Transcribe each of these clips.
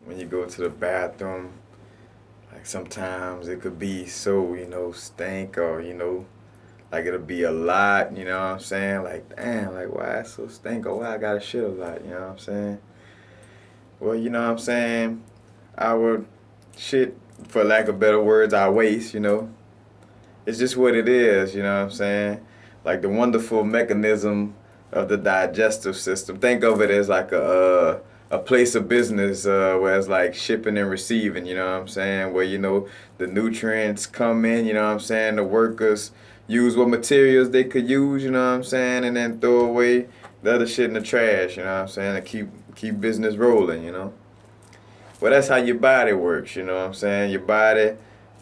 when you go to the bathroom, like sometimes it could be so, stink or, like it'll be a lot, you know what I'm saying? Like, damn, like why it's so stink or why I gotta shit a lot, you know what I'm saying? Well, you know what I'm saying? Our shit, for lack of better words, our waste, it's just what it is, you know what I'm saying? Like the wonderful mechanism of the digestive system. Think of it as like a place of business where it's like shipping and receiving, you know what I'm saying? Where the nutrients come in, you know what I'm saying? The workers use what materials they could use, you know what I'm saying, and then throw away the other shit in the trash, you know what I'm saying, and keep business rolling. Well, that's how your body works, you know what I'm saying? Your body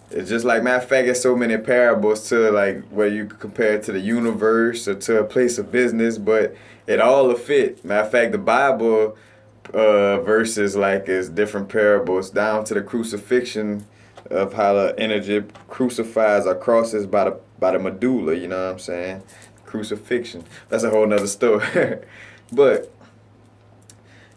it's just like matter of fact, there's so many parables to like where you could compare it to the universe or to a place of business, but it all will fit. Matter of fact, the Bible verses like is different parables down to the crucifixion of how the energy crucifies or crosses by the medulla. You know what I'm saying? Crucifixion. That's a whole nother story. But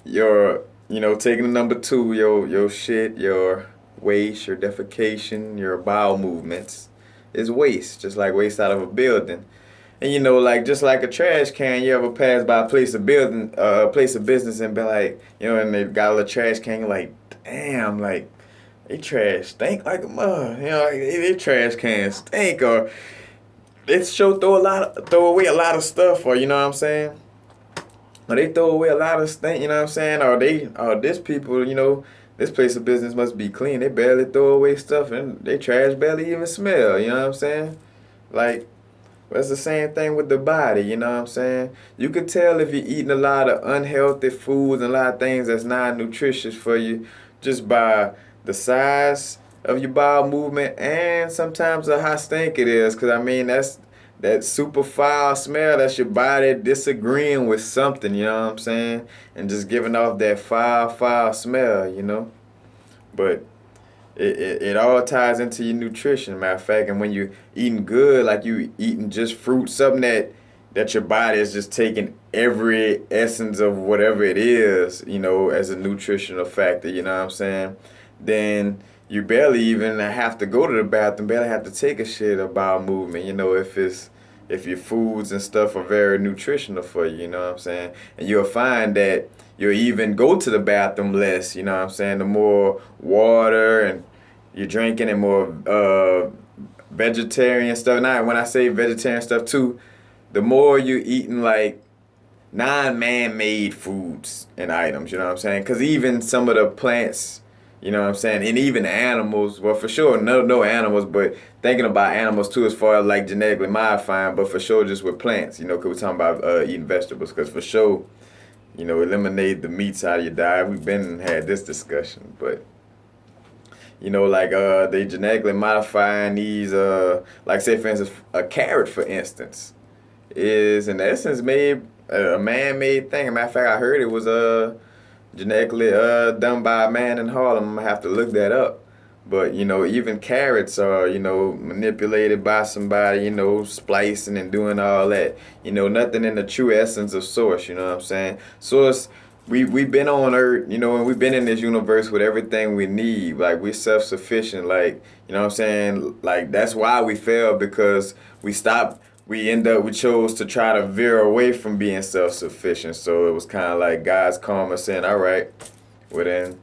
taking the number two, your shit, your waste, your defecation, your bowel movements is waste, just like waste out of a building. And like just like a trash can, you ever pass by a place of building, a place of business, and be like, and they got a little trash can, you're like, damn, like they trash stink like a mud, like they trash can stink, or they throw away a lot of stuff, or you know what I'm saying, or they throw away a lot of stink, you know what I'm saying, or this people, this place of business must be clean. They barely throw away stuff, and they trash barely even smell, you know what I'm saying, like. Well, it's the same thing with the body, you know what I'm saying? You can tell if you're eating a lot of unhealthy foods and a lot of things that's not nutritious for you just by the size of your bowel movement and sometimes how stink it is. Because, I mean, that's that super foul smell. That's your body disagreeing with something, you know what I'm saying? And just giving off that foul smell. But it all ties into your nutrition, matter of fact. And when you eating good, like you eating just fruit, something that your body is just taking every essence of whatever it is, as a nutritional factor, you know what I'm saying? Then you barely even have to go to the bathroom, barely have to take a shit about movement, if your foods and stuff are very nutritional for you, you know what I'm saying? And you'll find that you'll even go to the bathroom less, you know what I'm saying? The more water and you're drinking and more vegetarian stuff. Now, when I say vegetarian stuff too, the more you're eating like non-man-made foods and items, you know what I'm saying? Because even some of the plants, you know what I'm saying, and even animals, well, for sure, no animals, but thinking about animals too, as far as like genetically modifying, but for sure, just with plants, because we're talking about eating vegetables, because for sure, eliminate the meats out of your diet. We've been had this discussion, but like they genetically modifying these like say for instance a carrot for instance is in essence made a man-made thing. As a matter of fact, I heard it was genetically done by a man in Harlem. I'm gonna have to look that up. But even carrots are manipulated by somebody, splicing and doing all that. Nothing in the true essence of source. You know what I'm saying? Source. We've been on Earth, and we've been in this universe with everything we need. Like we're self sufficient. Like you know what I'm saying? Like that's why we failed because we stopped. We chose to try to veer away from being self sufficient. So it was kind of like God's karma saying, all right, well then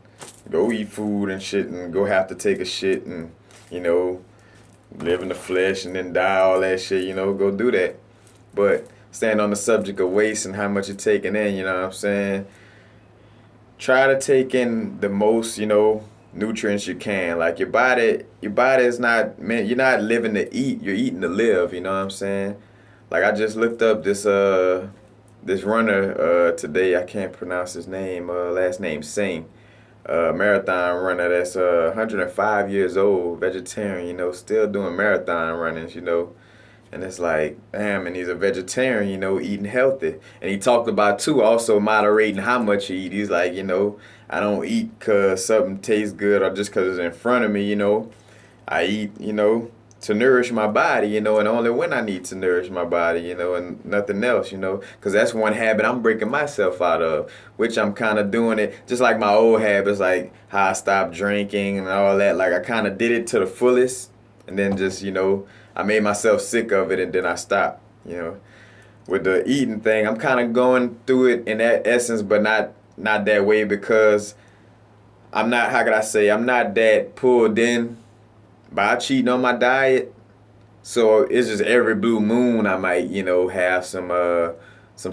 go eat food and shit and go have to take a shit and live in the flesh and then die, all that shit. Go do that. But staying on the subject of waste and how much you're taking in, you know what I'm saying? Try to take in the most, nutrients you can. Like your body is not meant. You're not living to eat. You're eating to live. You know what I'm saying? Like I just looked up this runner today. I can't pronounce his name. Last name Singh. Marathon runner that's 105 years old, vegetarian. Still doing marathon runnings. And it's like, damn, and he's a vegetarian, eating healthy. And he talked about, too, also moderating how much he eat. He's like, I don't eat because something tastes good or just because it's in front of me, I eat, to nourish my body, you know, and only when I need to nourish my body, you know, and nothing else, you know, because that's one habit I'm breaking myself out of, which I'm kind of doing it just like my old habits, like how I stopped drinking and all that. Like I kind of did it to the fullest, and then just, you know, I made myself sick of it, and then I stopped, you know. With the eating thing, I'm kind of going through it in that essence, but not that way because I'm not, how could I say, I'm not that pulled in by cheating on my diet. So it's just every blue moon I might, you know, have some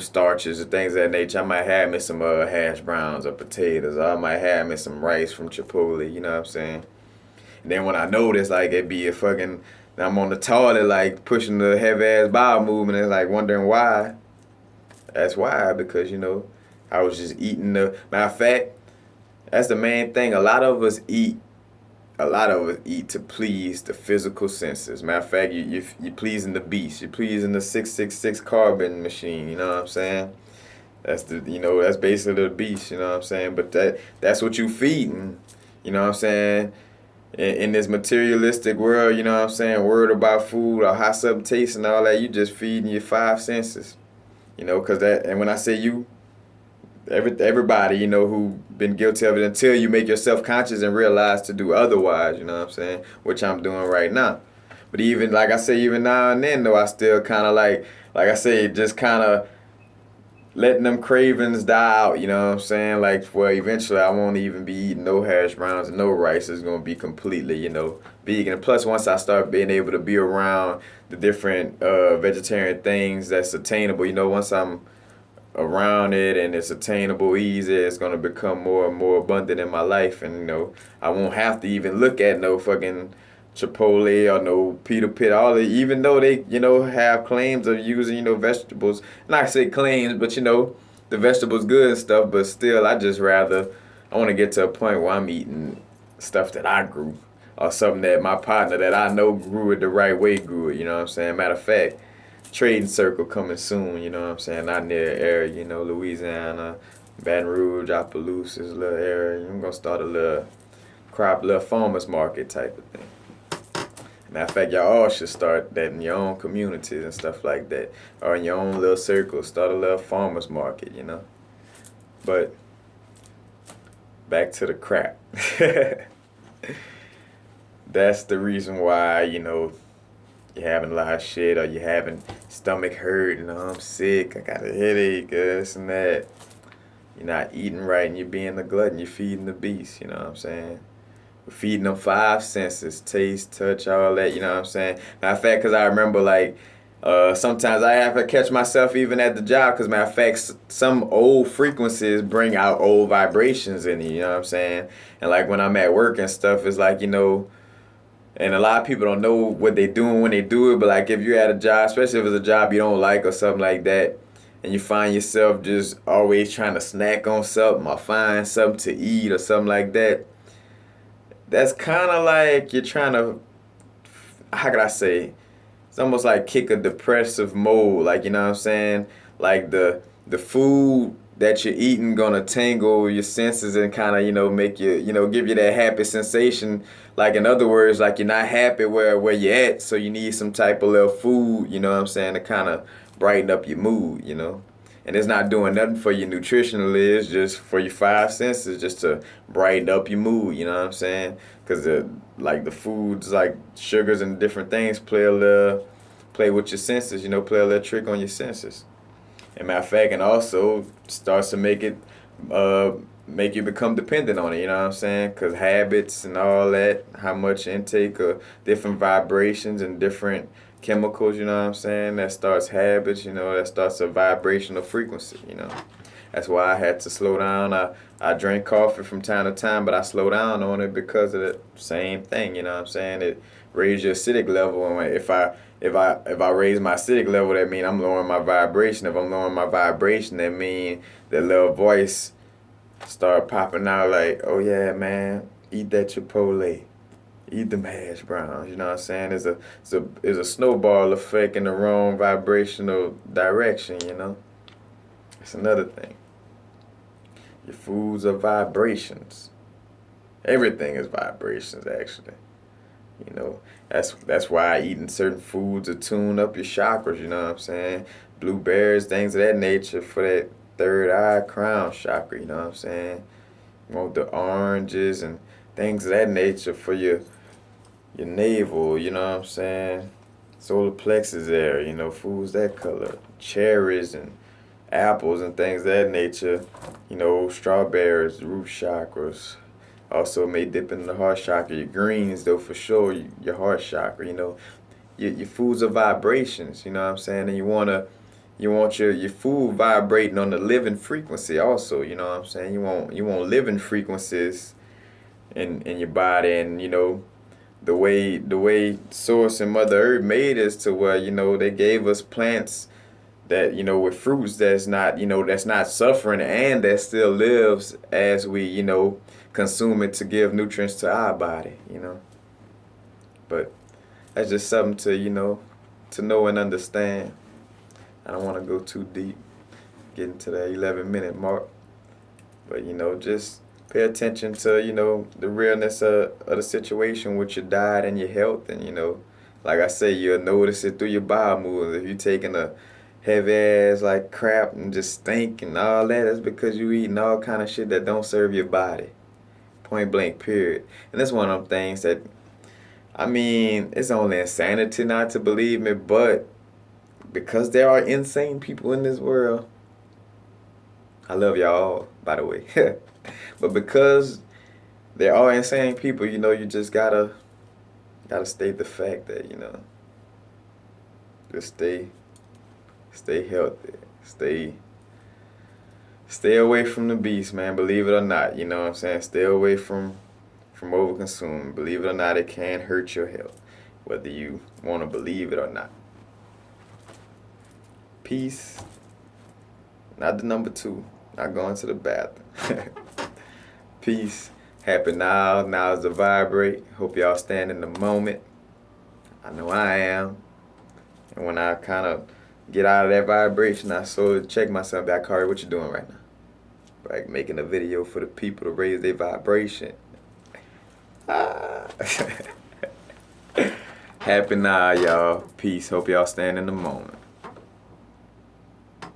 starches or things of that nature. I might have me some hash browns or potatoes. Or I might have me some rice from Chipotle, you know what I'm saying? And then when I notice, like, it be a fucking, I'm on the toilet, like, pushing the heavy ass bowel movement and, like, wondering why. That's why, because, you know, I was just eating the, matter of fact, that's the main thing. A lot of us eat to please the physical senses. Matter of fact, you pleasing the beast. You're pleasing the 666 carbon machine. You know what I'm saying? That's basically the beast. You know what I'm saying? But that's what you feeding. You know what I'm saying? In this materialistic world, you know what I'm saying? Worried about food or how something tastes and all that. You just feeding your five senses. You know, cause that. And when I say you, everybody, you know, who been guilty of it until you make yourself conscious and realize to do otherwise, you know what I'm saying? Which I'm doing right now. But even, like I say, even now and then, though, I still kind of like I say, just kind of letting them cravings die out, you know what I'm saying? Like, well, eventually I won't even be eating no hash browns and no rice. It's going to be completely, you know, vegan. And plus, once I start being able to be around the different vegetarian things that's attainable, you know, once I'm around it and it's attainable, easy, it's gonna become more and more abundant in my life, and you know, I won't have to even look at no fucking Chipotle or no Peter Pit, all the, even though they, you know, have claims of using, you know, vegetables. Not say claims, but you know, the vegetables good and stuff, but still I wanna get to a point where I'm eating stuff that I grew. Or something that my partner that I know grew it the right way grew it, you know what I'm saying? Matter of fact, trading circle coming soon, you know what I'm saying? Not near the area, you know, Louisiana, Baton Rouge, Opelousas, little area. I'm gonna start a little farmers market type of thing. Matter of fact, y'all all should start that in your own communities and stuff like that, or in your own little circle. Start a little farmers market, you know. But back to the crap. That's the reason why, you know, you're having a lot of shit or you're having stomach hurt and I'm sick, I got a headache, this and that. You're not eating right and you're being a glutton. You're feeding the beast, you know what I'm saying? We're feeding them five senses, taste, touch, all that, you know what I'm saying? Matter of fact, because I remember like sometimes I have to catch myself even at the job because matter of fact, some old frequencies bring out old vibrations in you know what I'm saying? And like when I'm at work and stuff, it's like, you know, and a lot of people don't know what they're doing when they do it, but like if you're at a job, especially if it's a job you don't like or something like that, and you find yourself just always trying to snack on something or find something to eat or something like that, that's kind of like you're trying to, how could I say, it's almost like kick a depressive mode, like, you know what I'm saying? Like the food that you're eating gonna tangle your senses and kind of, you know, make you, you know, give you that happy sensation. Like in other words, like you're not happy where you're at, so you need some type of little food, you know what I'm saying, to kind of brighten up your mood, you know. And it's not doing nothing for you nutritionally, it's just for your five senses, just to brighten up your mood, you know what I'm saying? Because like the foods, like sugars and different things play with your senses, you know, play a little trick on your senses. And matter of fact, and also starts to uh, make you become dependent on it. You know what I'm saying? Because habits and all that, how much intake of different vibrations and different chemicals. You know what I'm saying? That starts habits. You know, that starts a vibrational frequency. You know, that's why I had to slow down. I drink coffee from time to time, but I slow down on it because of the same thing. You know what I'm saying? It raises your acidic level, and if I raise my acidic level, that means I'm lowering my vibration. If I'm lowering my vibration, that means that little voice start popping out like, oh yeah, man, eat that Chipotle, eat them hash browns. You know what I'm saying? It's a snowball effect in the wrong vibrational direction. You know, it's another thing. Your foods are vibrations. Everything is vibrations, actually. You know, that's why eating certain foods will tune up your chakras, you know what I'm saying? Blueberries, things of that nature for that third eye crown chakra, you know what I'm saying? You want the oranges and things of that nature for your navel, you know what I'm saying? Solar plexus area, you know, foods that color. Cherries and apples and things of that nature, you know, strawberries, root chakras. Also may dip in the heart chakra. Your greens though for sure, your heart chakra, you know. Your foods are vibrations, you know what I'm saying? And you want your food vibrating on the living frequency also, you know what I'm saying? You want living frequencies in your body, and you know the way Source and Mother Earth made us to where, you know, they gave us plants that, you know, with fruits that's not, you know, that's not suffering and that still lives as we, you know, consume it to give nutrients to our body, you know. But that's just something to, you know, to know and understand. I don't want to go too deep, getting to that 11-minute mark. But, you know, just pay attention to, you know, the realness of the situation with your diet and your health. And, you know, like I say, you'll notice it through your bowel movements. If you're taking a heavy ass like crap and just stink and all that, that's because you eating all kind of shit that don't serve your body. Point blank, period. And that's one of them things that, I mean, it's only insanity not to believe me, but because there are insane people in this world, I love y'all all, by the way. But because there are insane people, you know, you just gotta state the fact that, you know, just stay healthy. Stay away from the beast, man. Believe it or not, you know what I'm saying? Stay away from overconsuming. Believe it or not, it can hurt your health, whether you want to believe it or not. Peace. Not the number 2. Not going to the bathroom. Peace. Happy now. Now is the vibrate. Hope y'all stand in the moment. I know I am. And when I kind of get out of that vibration, I sort of check myself back. Kari, what you doing right now? Like making a video for the people to raise their vibration. Happy now, y'all. Peace. Hope y'all stand in the moment.